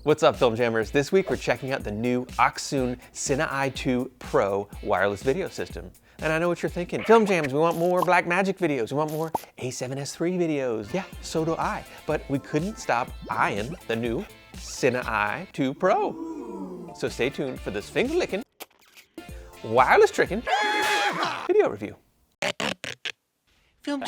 What's up, Film Jammers? This week we're checking out the new Accsoon CineEye 2 Pro wireless video system. And I know what you're thinking. Film Jams, we want more Blackmagic videos. We want more A7S3 videos. Yeah, so do I. But we couldn't stop eyeing the new CineEye 2 Pro. So stay tuned for this finger-licking, wireless tricking video review. Film.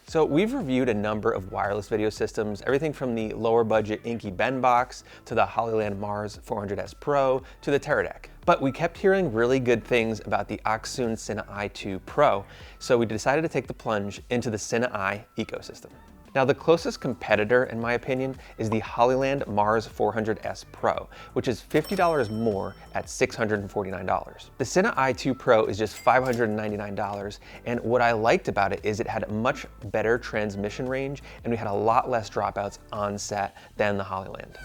So we've reviewed a number of wireless video systems, everything from the lower budget Inky Ben box to the Hollyland Mars 400S Pro to the Teradek. But we kept hearing really good things about the Accsoon CineEye 2 Pro, so we decided to take the plunge into the CineEye ecosystem. Now, the closest competitor, in my opinion, is the Hollyland Mars 400S Pro, which is $50 more at $649. The CineEye 2 Pro is just $599, and what I liked about it is it had a much better transmission range, and we had a lot less dropouts on set than the Hollyland.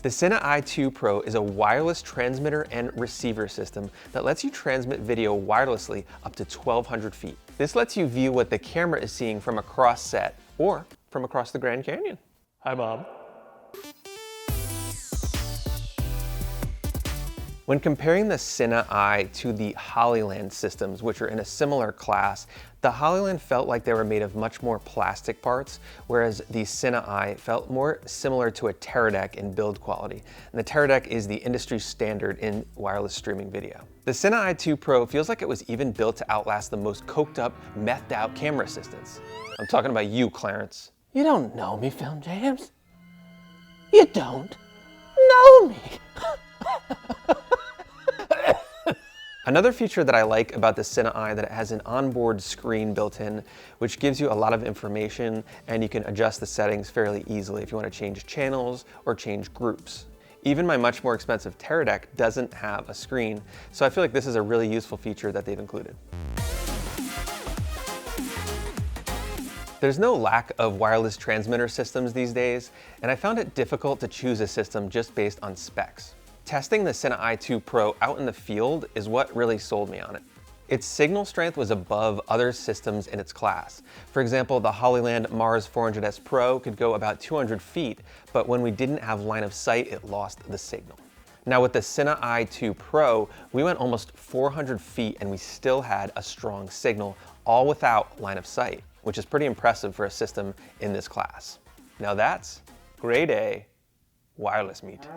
The CineEye 2 Pro is a wireless transmitter and receiver system that lets you transmit video wirelessly up to 1,200 feet. This lets you view what the camera is seeing from across set or from across the Grand Canyon. Hi, Mom. When comparing the CineEye to the Hollyland systems, which are in a similar class, the Hollyland felt like they were made of much more plastic parts, whereas the CineEye felt more similar to a Teradek in build quality. And the Teradek is the industry standard in wireless streaming video. The CineEye 2 Pro feels like it was even built to outlast the most coked up, methed out camera assistants. I'm talking about you, Clarence. You don't know me, Film Jams. You don't know me. Another feature that I like about the CineEye that it has an onboard screen built in, which gives you a lot of information and you can adjust the settings fairly easily if you want to change channels or change groups. Even my much more expensive Teradek doesn't have a screen, so I feel like this is a really useful feature that they've included. There's no lack of wireless transmitter systems these days, and I found it difficult to choose a system just based on specs. Testing the CineEye 2 Pro out in the field is what really sold me on it. Its signal strength was above other systems in its class. For example, the Hollyland Mars 400S Pro could go about 200 feet, but when we didn't have line of sight, it lost the signal. Now with the CineEye 2 Pro, we went almost 400 feet and we still had a strong signal, all without line of sight, which is pretty impressive for a system in this class. Now that's grade A wireless meat.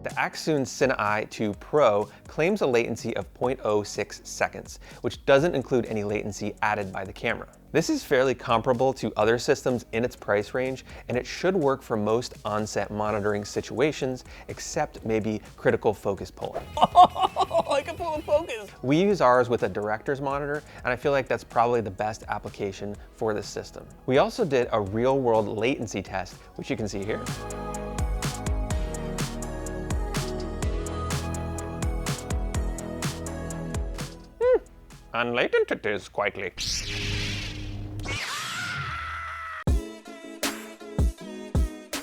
The Accsoon CineEye 2 Pro claims a latency of 0.06 seconds, which doesn't include any latency added by the camera. This is fairly comparable to other systems in its price range, and it should work for most on-set monitoring situations, except maybe critical focus pulling. Oh, I can pull in focus! We use ours with a director's monitor, and I feel like that's probably the best application for this system. We also did a real-world latency test, which you can see here. Unlatent it is quietly.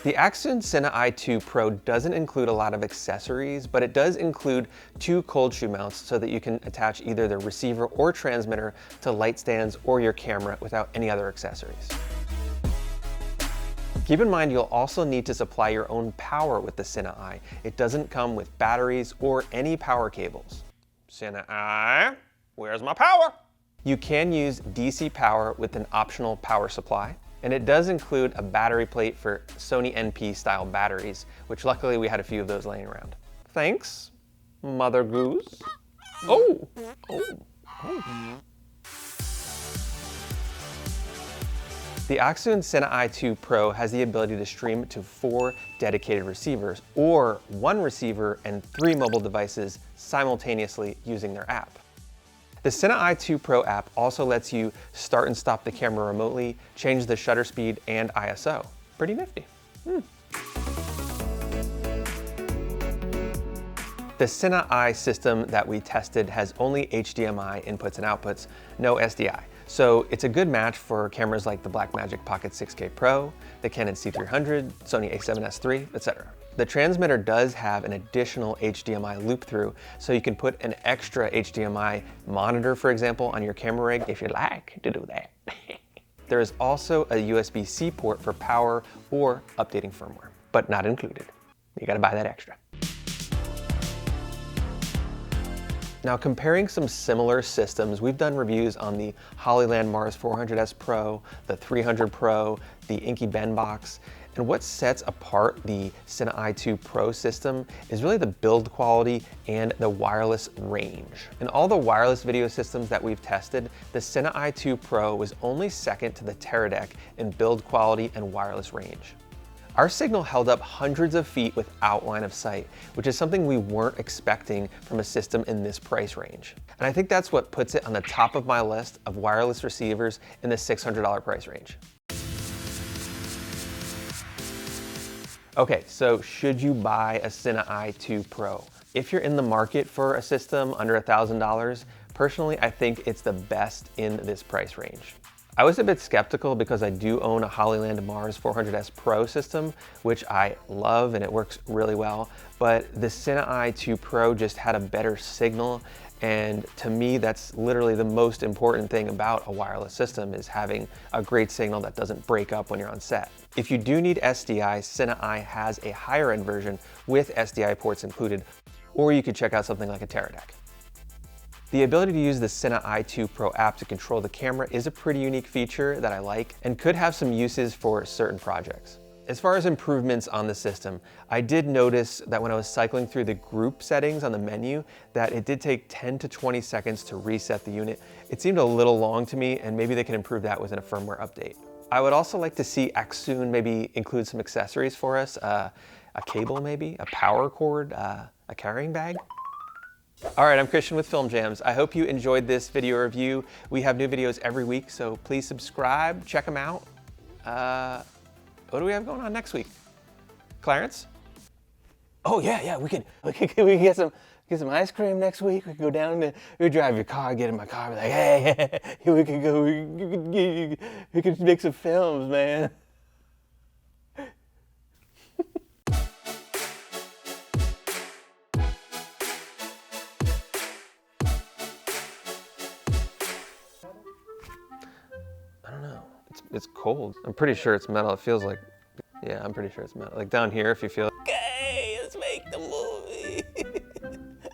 The Accsoon CineEye 2 Pro doesn't include a lot of accessories, but it does include 2 cold shoe mounts so that you can attach either the receiver or transmitter to light stands or your camera without any other accessories. Keep in mind you'll also need to supply your own power with the CineEye. It doesn't come with batteries or any power cables. CineEye, where's my power? You can use DC power with an optional power supply, and it does include a battery plate for Sony NP style batteries, which luckily we had a few of those laying around. Thanks, Mother Goose. Oh. The Accsoon CineEye 2 Pro has the ability to stream to 4 dedicated receivers, or 1 receiver and 3 mobile devices simultaneously using their app. The CineEye 2 Pro app also lets you start and stop the camera remotely, change the shutter speed and ISO. Pretty nifty. The CineEye system that we tested has only HDMI inputs and outputs, no SDI. So it's a good match for cameras like the Blackmagic Pocket 6K Pro, the Canon C300, Sony a7S III, etc. The transmitter does have an additional HDMI loop through, so you can put an extra HDMI monitor, for example, on your camera rig if you'd like to do that. There is also a USB-C port for power or updating firmware, but not included. You gotta buy that extra. Now, comparing some similar systems, we've done reviews on the Hollyland Mars 400S Pro, the 300 Pro, the Inky Ben box, and what sets apart the CineEye 2 Pro system is really the build quality and the wireless range. In all the wireless video systems that we've tested, the CineEye 2 Pro was only second to the TeraDeck in build quality and wireless range. Our signal held up hundreds of feet without line of sight, which is something we weren't expecting from a system in this price range. And I think that's what puts it on the top of my list of wireless receivers in the $600 price range. Okay, so should you buy a CineEye 2 Pro? If you're in the market for a system under $1,000, personally, I think it's the best in this price range. I was a bit skeptical because I do own a Hollyland Mars 400S Pro system, which I love and it works really well, but the CineEye 2 Pro just had a better signal, and to me that's literally the most important thing about a wireless system, is having a great signal that doesn't break up when you're on set. If you do need SDI, CineEye has a higher end version with SDI ports included, or you could check out something like a TeraDeck. The ability to use the CineEye 2 Pro app to control the camera is a pretty unique feature that I like and could have some uses for certain projects. As far as improvements on the system, I did notice that when I was cycling through the group settings on the menu, that it did take 10 to 20 seconds to reset the unit. It seemed a little long to me, and maybe they can improve that within a firmware update. I would also like to see Accsoon maybe include some accessories for us, a cable maybe, a power cord, a carrying bag. All right, I'm Christian with Film Jams. I hope you enjoyed this video review. We have new videos every week, so please subscribe, check them out. What do we have going on next week? Clarence? Oh yeah, we could get some ice cream next week. We could go down and we drive your car, get in my car, be like, hey, we could go, we could make some films, man. I don't know. It's cold. I'm pretty sure it's metal. It feels like, yeah, I'm pretty sure it's metal. Like down here, if you feel